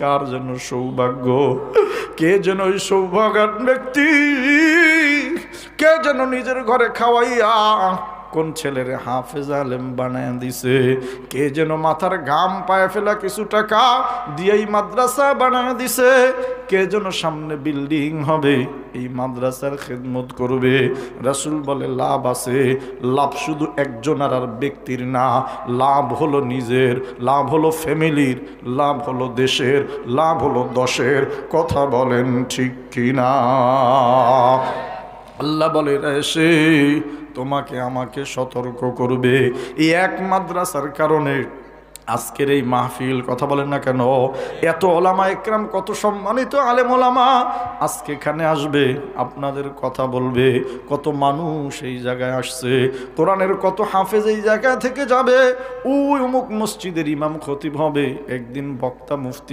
কার যেন সৌভাগ্য, কে যেন ওই সৌভাগ্যবান ব্যক্তি, কে যেন নিজের ঘরে খাওয়াইয়া কোন ছেলের হাফেজ আলেম বানায় দিছে, কে যেন মাথার ঘাম পায়ে ফেলা কিছু টাকা দিয়েই মাদ্রাসা বানায় দিছে, কে যেন সামনে বিল্ডিং হবে এই মাদ্রাসার খেদমত করবে। রাসূল বলে লাভ আছে, লাভ শুধু একজন আর ব্যক্তির না, লাভ হলো নিজের, লাভ হলো ফ্যামিলির, লাভ হলো দেশের, লাভ হলো দশের। কথা বলেন ঠিক কিনা? আল্লাহ বলে এসে তোমাকে আমাকে সতর্ক করবে। এই এক মাদ্রাসার কারণে আজকের এই মাহফিল, কথা বলেন না কেন, এত ওলামা একরাম, কত সম্মানিত আলেম ওলামা আজকে এখানে আসবে, আপনাদের কথা বলবে, কত মানুষ এই জায়গায় আসছে, কোরআনের কত হাফেজ এই জায়গা থেকে যাবে, ওই অমুক মসজিদের ইমাম খতিব হবে, একদিন বক্তা মুফতি